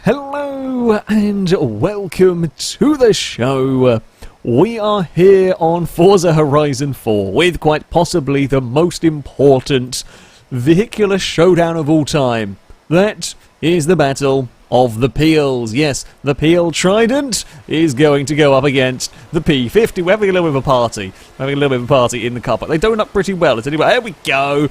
Hello and welcome to the show. We are here on Forza Horizon 4 with quite possibly the most important vehicular showdown of all time. That is the Battle of the Peels. Yes, the Peel Trident is going to go up against the P50. We're having a little bit of a party. We're having a little bit of a party in the car park. They donut pretty well. There we go.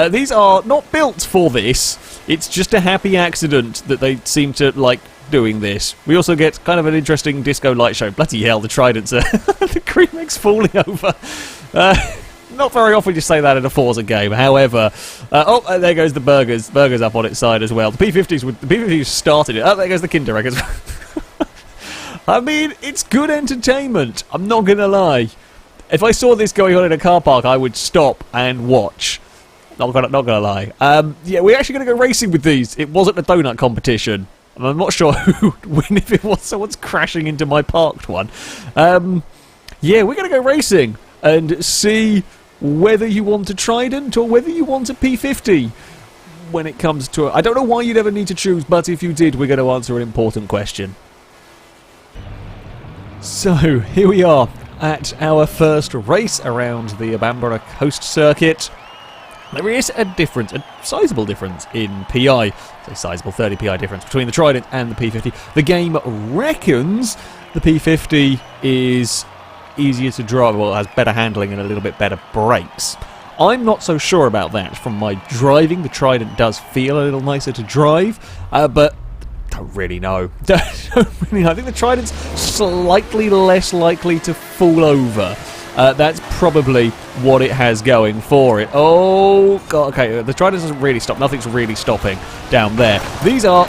These are not built for this. It's just a happy accident that they seem to like doing this. We also get kind of an interesting disco light show. Bloody hell, the Trident's the cream egg's falling over. Not very often you say that in a Forza game. However, there goes the burgers. Burgers up on its side as well. The P50s started it. Oh, there goes the Kinder Egg as well. I mean, it's good entertainment. I'm not gonna lie. If I saw this going on in a car park, I would stop and watch. Not gonna lie. Yeah, we're actually gonna go racing with these. It wasn't a donut competition. I'm not sure who would win if it was someone's crashing into my parked one. Yeah, we're gonna go racing and see whether you want a Trident or whether you want a P50 when it comes to it. I don't know why you'd ever need to choose, but if you did, we're going to answer an important question. So, here we are at our first race around the Bambara Coast Circuit. There is a difference, a sizable difference in PI. It's a sizable 30 PI difference between the Trident and the P50. The game reckons the P50 is easier to drive, well, it has better handling and a little bit better brakes. I'm not so sure about that. From my driving, the Trident does feel a little nicer to drive, but don't really know. Don't really know. I think the Trident's slightly less likely to fall over. That's probably what it has going for it. Oh, God, okay, the Trident doesn't really stop. Nothing's really stopping down there. These are,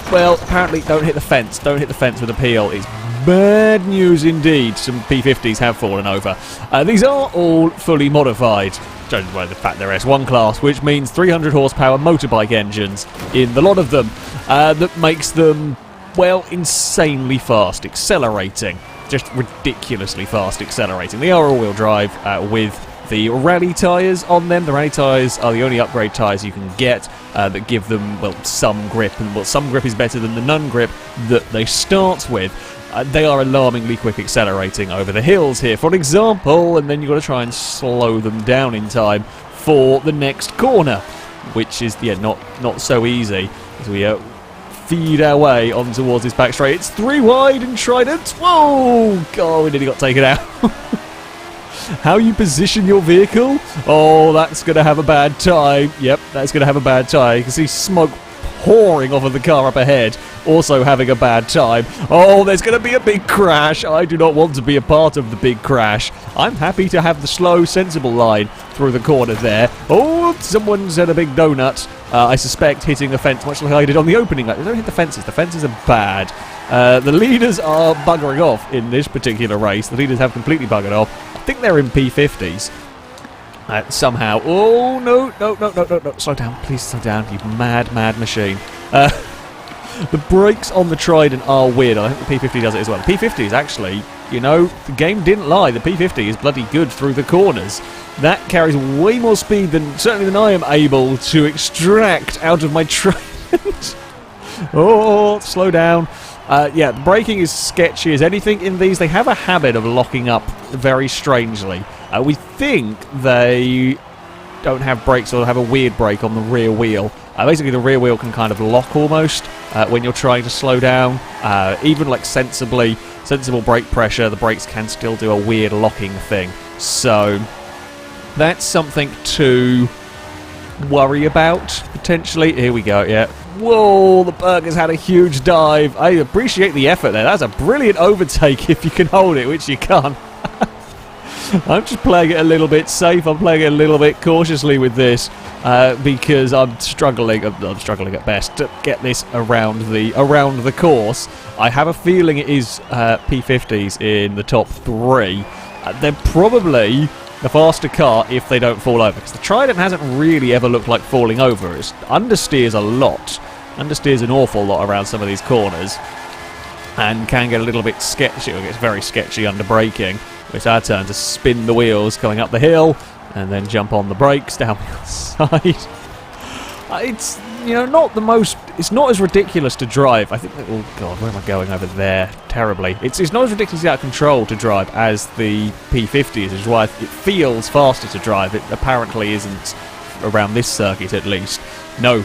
well, apparently don't hit the fence. Don't hit the fence with a peel. It's bad news indeed. Some P50s have fallen over. These are all fully modified, judging by the fact they're S1 class, which means 300 horsepower motorbike engines in the lot of them. That makes them, well, insanely fast accelerating. Just ridiculously fast accelerating. They are all-wheel drive with the rally tyres on them. The rally tyres are the only upgrade tyres you can get that give them, well, some grip. And, well, some grip is better than the none grip that they start with. They are alarmingly quick accelerating over the hills here, for example, and then you've got to try and slow them down in time for the next corner, which is, yeah, not so easy as we feed our way on towards this back straight. It's 3 wide and Trident. Whoa! God, we nearly got taken out. How you position your vehicle? Oh, that's going to have a bad time. Yep, that's going to have a bad time. You can see smoke pouring off of the car up ahead, also having a bad time. Oh, there's going to be a big crash. I do not want to be a part of the big crash. I'm happy to have the slow, sensible line through the corner there. Oh, someone's had a big donut. I suspect hitting a fence, much like I did on the opening. Don't hit the fences. The fences are bad. The leaders are buggering off in this particular race. The leaders have completely buggered off. I think they're in P50s. Somehow. Oh, no. Slow down. Please slow down, you mad machine. The brakes on the Trident are weird. I think the P50 does it as well. The P50 is actually, you know, the game didn't lie. The P50 is bloody good through the corners. That carries way more speed certainly than I am able to extract out of my Trident. Oh, slow down. Yeah, the braking is sketchy as anything in these. They have a habit of locking up very strangely. We think they don't have brakes or have a weird brake on the rear wheel. Basically, the rear wheel can kind of lock almost when you're trying to slow down. Even like sensible brake pressure, the brakes can still do a weird locking thing. So that's something to worry about, potentially. Here we go, yeah. Whoa, the Burger's had a huge dive. I appreciate the effort there. That's a brilliant overtake if you can hold it, which you can't. I'm just playing it a little bit safe. I'm playing it a little bit cautiously with this because I'm struggling at best to get this around the course. I have a feeling it is P50s in the top 3. They're probably the faster car if they don't fall over, because the Trident hasn't really ever looked like falling over. It understeers a lot. Understeers an awful lot around some of these corners and can get a little bit sketchy. It gets very sketchy under braking. It's our turn to spin the wheels going up the hill and then jump on the brakes down the side. It's, you know, not the most... It's not as ridiculous to drive. I think... Oh, God, where am I going over there? Terribly. It's not as ridiculously out of control to drive as the P50 is, which is why it feels faster to drive. It apparently isn't around this circuit, at least. No,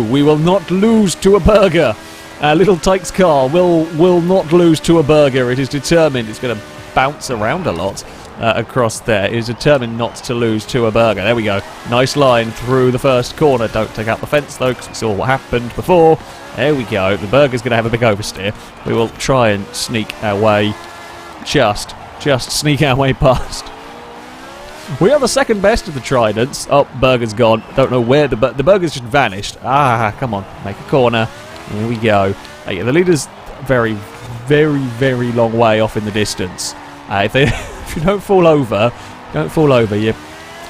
we will not lose to a burger. Our little Tykes car will not lose to a burger. It is determined. It's going to bounce around a lot across there. It is determined not to lose to a burger. There we go. Nice line through the first corner. Don't take out the fence, though, because we saw what happened before. There we go. The burger's going to have a big oversteer. We will try and sneak our way, just sneak our way past. We are the second best of the Tridents. Oh, burger's gone. Don't know where the burger's just vanished. Ah, come on. Make a corner. Here we go. Yeah, the leader's very, very, very long way off in the distance. If you don't fall over, you're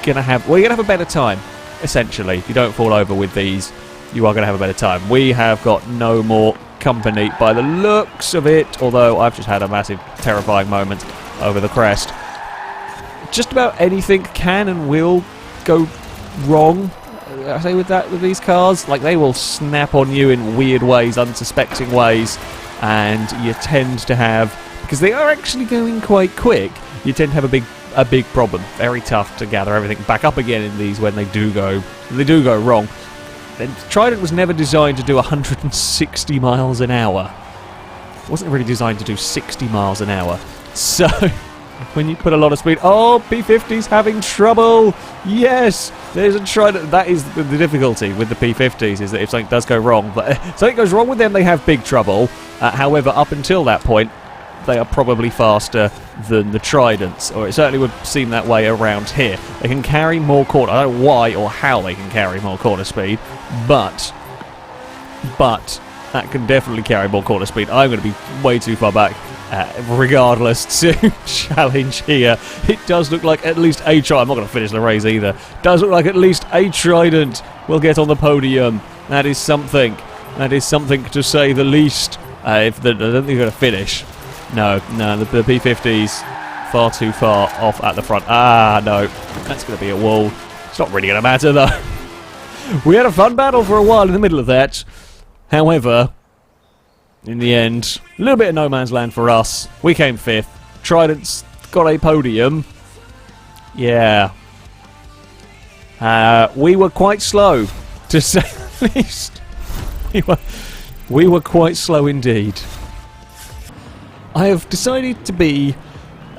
gonna have a better time. Essentially, if you don't fall over with these, you are gonna have a better time. We have got no more company by the looks of it. Although I've just had a massive, terrifying moment over the crest. Just about anything can and will go wrong. I say with these cars, like they will snap on you in weird ways, unsuspecting ways, and you tend to have, because they are actually going quite quick, you tend to have a big problem. Very tough to gather everything back up again in these when they do go wrong. And Trident was never designed to do 160 miles an hour. It wasn't really designed to do 60 miles an hour. So when you put a lot of speed... Oh, P50's having trouble! Yes! There's a Trident. That is the difficulty with the P50s, is that if something does go wrong... But if something goes wrong with them, they have big trouble. However, up until that point, they are probably faster than the Tridents. Or it certainly would seem that way around here. They can carry more corner... I don't know why or how they can carry more corner speed, but that can definitely carry more corner speed. I'm going to be way too far back. Regardless to challenge here. It does look like at least a Trident. I'm not going to finish the race either. Does look like at least a Trident will get on the podium. That is something. That is something to say the least. I don't think they're going to finish. No, the P50's far too far off at the front. Ah, no. That's going to be a wall. It's not really going to matter, though. We had a fun battle for a while in the middle of that. However, in the end, a little bit of no man's land for us. We came 5th. Trident's got a podium. Yeah. We were quite slow, to say the least. We were quite slow indeed. I have decided to be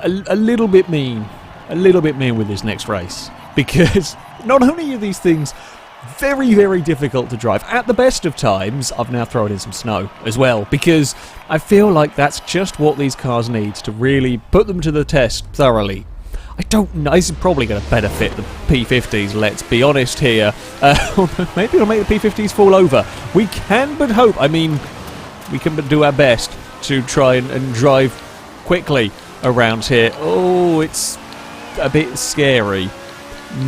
a little bit mean. A little bit mean with this next race. Because not only are these things very, very difficult to drive. At the best of times, I've now thrown in some snow as well, because I feel like that's just what these cars need to really put them to the test thoroughly. I don't know, this is probably going to benefit the P50s, let's be honest here. Maybe it'll make the P50s fall over. We can but hope. I mean, we can but do our best to try and drive quickly around here. Oh, it's a bit scary.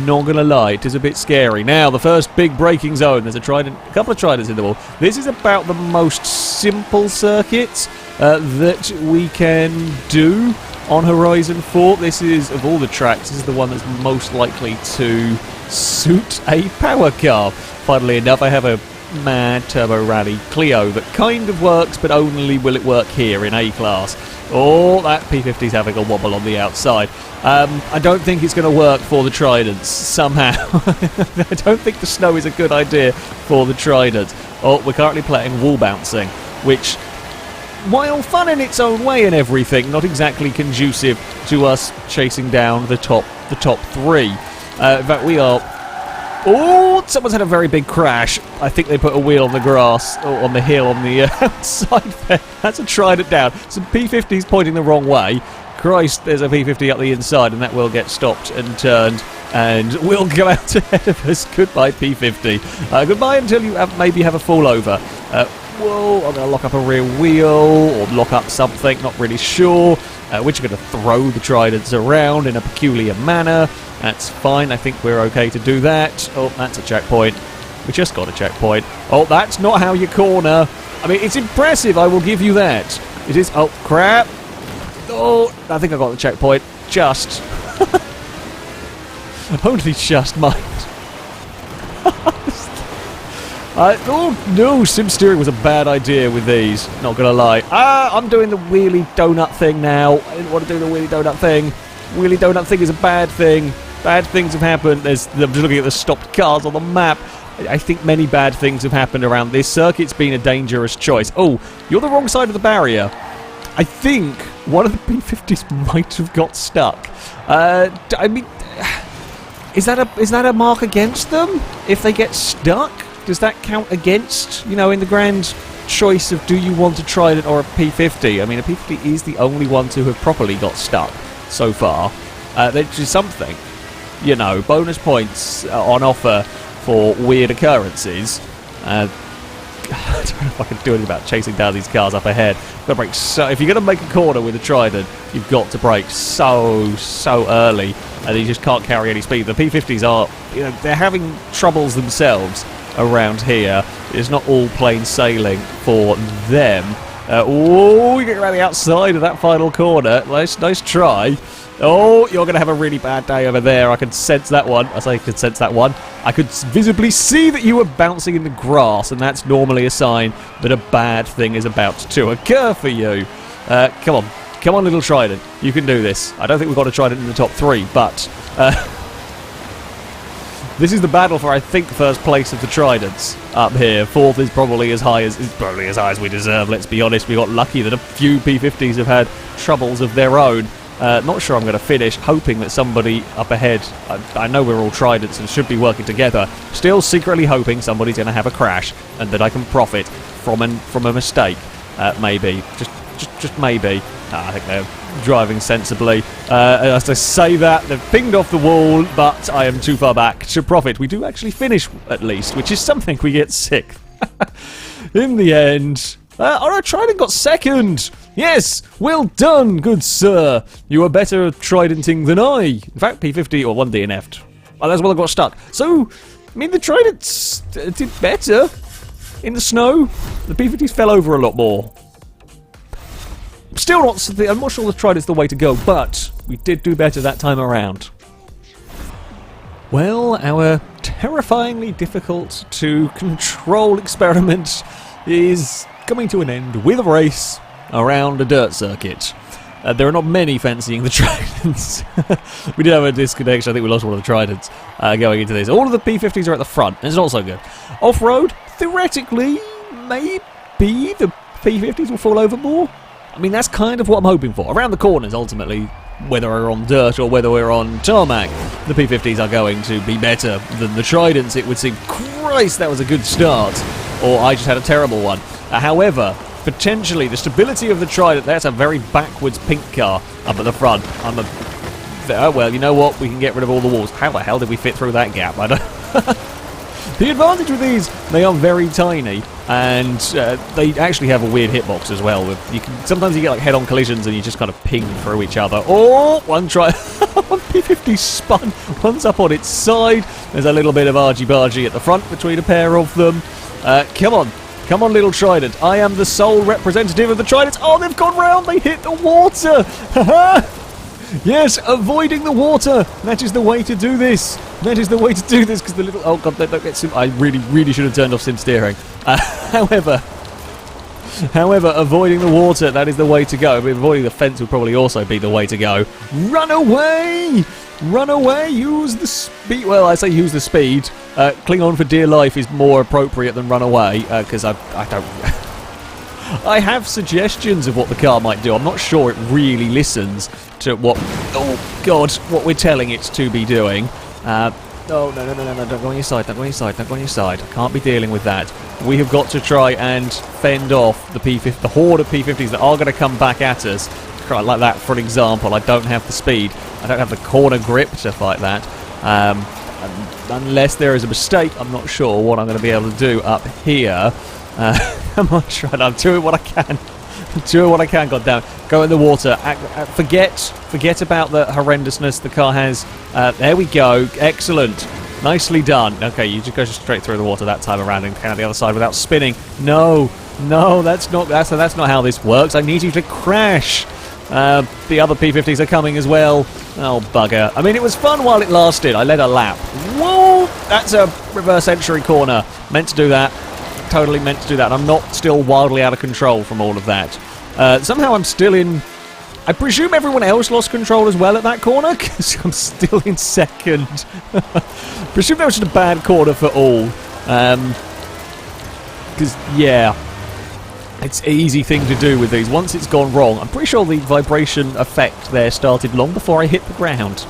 Not gonna lie, it is a bit scary. Now, the first big braking zone. There's a couple of Tridents in the wall. This is about the most simple circuit that we can do on Horizon 4. This is, of all the tracks, this is the one that's most likely to suit a power car. Funnily enough, I have a Mad Turbo Rally Clio that kind of works, but only will it work here in A-Class. Oh, that P50's having a wobble on the outside. I don't think it's going to work for the Tridents, somehow. I don't think the snow is a good idea for the Tridents. Oh, we're currently playing wall bouncing, which, while fun in its own way and everything, not exactly conducive to us chasing down the top 3. In fact, we are... Oh, someone's had a very big crash. I think they put a wheel on the grass, or on the hill on the outside there. That's a Trident down. Some P50s pointing the wrong way. Christ, there's a P50 up the inside, and that will get stopped and turned, and will go out ahead of us. Goodbye, P50. Goodbye until you maybe have a fall over. Whoa, I'm going to lock up a rear wheel, or lock up something, not really sure. We're just going to throw the Tridents around in a peculiar manner. That's fine, I think we're okay to do that. Oh, that's a checkpoint. We just got a checkpoint. Oh, that's not how you corner. I mean, it's impressive, I will give you that. It is... Oh, crap. Oh, I think I got the checkpoint. Just. Only just might. Oh no, sim steering was a bad idea with these, not gonna lie. I'm doing the wheelie donut thing now. I didn't want to do the wheelie donut thing. Wheelie donut thing is a bad thing. Bad things have happened. I'm just looking at the stopped cars on the map. I think many bad things have happened around this circuit. It's been a dangerous choice. Oh, you're the wrong side of the barrier. I think one of the P50s might have got stuck. I mean, is that a mark against them if they get stuck? Does that count against, you know, in the grand choice of do you want a Trident or a P50? I mean, a P50 is the only one to have properly got stuck so far. Which is something. You know, bonus points on offer for weird occurrences. I don't know if I can do anything about chasing down these cars up ahead. Got to brake so. If you're going to make a corner with a Trident, you've got to brake so early, and you just can't carry any speed. The P50s are, you know, they're having troubles themselves around here. It's not all plain sailing for them. Oh, you get around the outside of that final corner. Nice try. Oh, you're going to have a really bad day over there. I can sense that one. I say I could sense that one. I could visibly see that you were bouncing in the grass, and that's normally a sign that a bad thing is about to occur for you. Come on. Come on, little Trident. You can do this. I don't think we've got a Trident in the top 3, but this is the battle for, I think, first place of the Tridents up here. 4th is probably as high as we deserve, let's be honest. We got lucky that a few P50s have had troubles of their own. Not sure I'm going to finish, hoping that somebody up ahead, I know we're all Tridents and should be working together, still secretly hoping somebody's going to have a crash and that I can profit from a mistake, maybe, just maybe. I think they're driving sensibly. As I say that, they've pinged off the wall, but I am too far back to profit. We do actually finish, at least, which is something we get sick. In the end, our Trident got second! Yes! Well done, good sir! You are better Tridenting than I. In fact, P50 or 1 DNF'd. Oh, that's why I got stuck. So, I mean, the Tridents did better in the snow. The P50s fell over a lot more. Still not, I'm not sure the Trident's the way to go, but we did do better that time around. Well, our terrifyingly difficult to control experiment is coming to an end with a race around a dirt circuit. There are not many fancying the Tridents. We did have a disconnection. I think we lost one of the Tridents going into this. All of the P50s are at the front. It's not so good. Off-road, theoretically, maybe the P50s will fall over more. I mean, that's kind of what I'm hoping for. Around the corners, ultimately, whether we're on dirt or whether we're on tarmac, the P50s are going to be better than the Tridents, it would seem. Christ, that was a good start. Or I just had a terrible one. However, potentially, the stability of the Trident, that's a very backwards pink car up at the front. Well, you know what? We can get rid of all the walls. How the hell did we fit through that gap? I don't... The advantage with these, they are very tiny, and they actually have a weird hitbox as well. Sometimes you get like head-on collisions and you just kind of ping through each other. Oh, one P50 spun, one's up on its side. There's a little bit of argy-bargy at the front between a pair of them. Come on, little Trident. I am the sole representative of the Tridents. Oh, they've gone round. They hit the water. Yes, avoiding the water. That is the way to do this. That is the way to do this, because the little... Oh, God, don't get sim... I really should have turned off sim steering. However, avoiding the water, that is the way to go. I mean, avoiding the fence would probably also be the way to go. Run away! Run away! Use the speed... Well, I say use the speed. Cling on for dear life is more appropriate than run away, because I don't... I have suggestions of what the car might do. I'm not sure it really listens to what... Oh, God, what we're telling it to be doing. Oh, no, don't go on your side, don't go on your side, don't go on your side. I can't be dealing with that. We have got to try and fend off the P50, the horde of P50s that are going to come back at us. Like that, for an example. I don't have the speed. I don't have the corner grip to fight that. Unless there is a mistake, I'm not sure what I'm going to be able to do up here. Come on, Trident, I'm doing what I can. I'm doing what I can, goddammit. Go in the water. Forget about the horrendousness the car has. There we go. Excellent. Nicely done. Okay, you just go straight through the water that time around and come out the other side without spinning. No, that's not how this works. I need you to crash. The other P50s are coming as well. Oh, bugger. I mean, it was fun while it lasted. I led a lap. Whoa! That's a reverse entry corner. Meant to do that. Totally meant to do that. I'm not still wildly out of control from all of that. Somehow I'm still in... I presume everyone else lost control as well at that corner, because I'm still in second. Presume that was just a bad corner for all. Because, yeah, it's an easy thing to do with these. Once it's gone wrong, I'm pretty sure the vibration effect there started long before I hit the ground.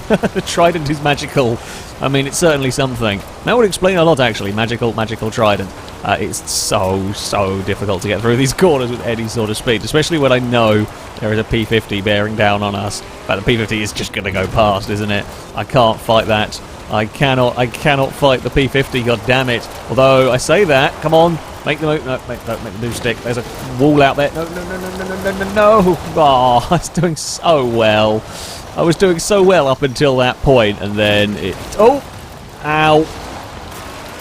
The Trident is magical. I mean, it's certainly something. That would explain a lot, actually. Magical Trident. It's so difficult to get through these corners with any sort of speed, especially when I know there is a P50 bearing down on us. But the P50 is just going to go past, isn't it? I can't fight that. I cannot fight the P50, god damn it. Although, I say that, come on, make the move, no, make the move stick. There's a wall out there. No. Oh, I was doing so well. I was doing so well up until that point, and then it... Oh! Ow!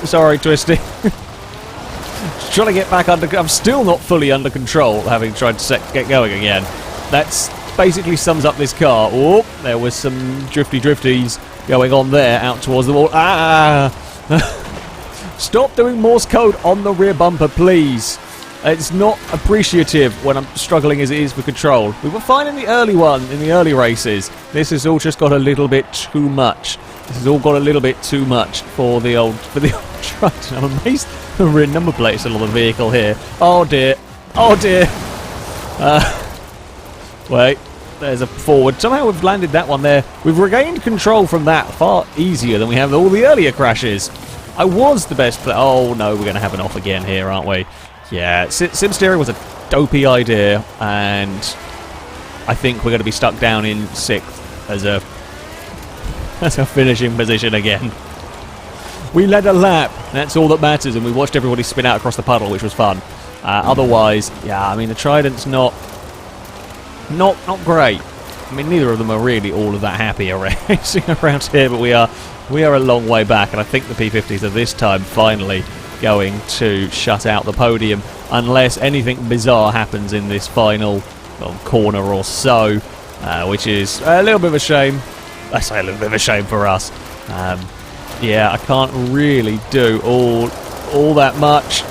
Sorry, Twisty. Just trying to get back under... I'm still not fully under control, having tried to get going again. That's basically sums up this car. Oh, there was some drifties going on there, out towards the wall. Ah! Stop doing Morse code on the rear bumper, please. It's not appreciative when I'm struggling as it is for control. We were fine in the early races. This has all just got a little bit too much. This has all got a little bit too much for the old Trident. I'm amazed the rear number plate's still on the vehicle here. Oh dear. Oh dear. Wait. There's a forward. Somehow we've landed that one there. We've regained control from that far easier than we have all the earlier crashes. I was the best player. Oh no, we're going to have an off again here, aren't we? Yeah, sim steering was a dopey idea, and I think we're going to be stuck down in 6th as a finishing position again. We led a lap, that's all that matters, and we watched everybody spin out across the puddle, which was fun. Otherwise, yeah, I mean, the Trident's not great. I mean, neither of them are really all of that happy racing around here, but we are a long way back, and I think the P50s are this time finally going to shut out the podium, unless anything bizarre happens in this final corner or so, which is a little bit of a shame. I say a little bit of a shame for us. Yeah, I can't really do all that much.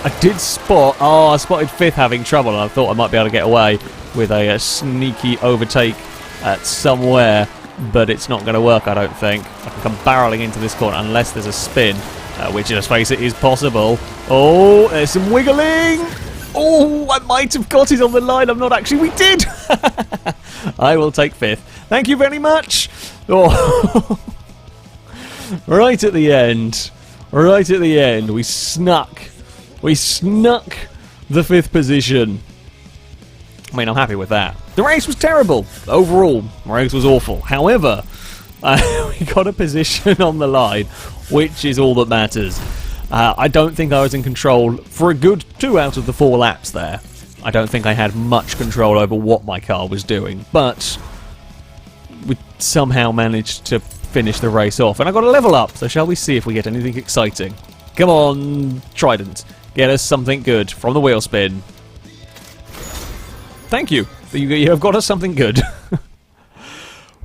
I did spot... Oh, I spotted 5th having trouble, and I thought I might be able to get away with a sneaky overtake somewhere, but it's not going to work, I don't think. I can come barreling into this corner unless there's a spin. Which, let's face it, is possible. Oh, there's some wiggling. Oh, I might have got it on the line. I'm not actually. We did. I will take 5th. Thank you very much. Oh. Right at the end. Right at the end. We snuck the 5th position. I mean, I'm happy with that. The race was terrible. Overall, the race was awful. However, we got a position on the line, which is all that matters. I don't think I was in control for a good 2 out of the 4 laps there. I don't think I had much control over what my car was doing, but we somehow managed to finish the race off. And I got a level up, so shall we see if we get anything exciting? Come on, Trident. Get us something good from the wheel spin. Thank you. You have got us something good.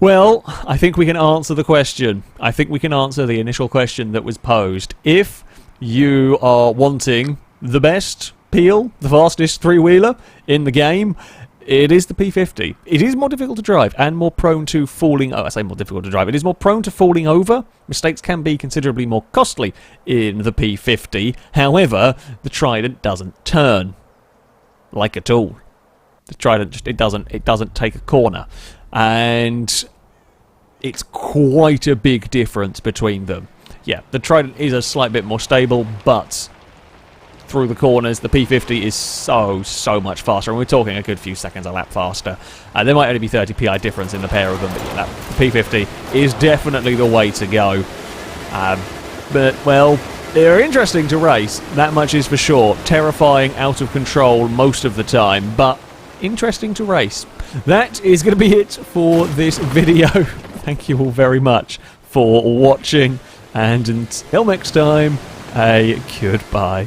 Well, I think we can answer the question. I think we can answer the initial question that was posed. If you are wanting the best peel, the fastest 3-wheeler in the game, it is the P50. It is more difficult to drive and more prone to falling... Oh, I say more difficult to drive. It is more prone to falling over. Mistakes can be considerably more costly in the P50. However, the Trident doesn't turn. Like at all. The Trident just... It doesn't take a corner. And it's quite a big difference between them. Yeah, the Trident is a slight bit more stable, but through the corners, the P50 is so much faster, and we're talking a good few seconds a lap faster. There might only be 30 PI difference in the pair of them, but yeah, the P50 is definitely the way to go. But, well, they're interesting to race, that much is for sure. Terrifying, out of control most of the time, but interesting to race. That is going to be it for this video. Thank you all very much for watching, and until next time, a goodbye.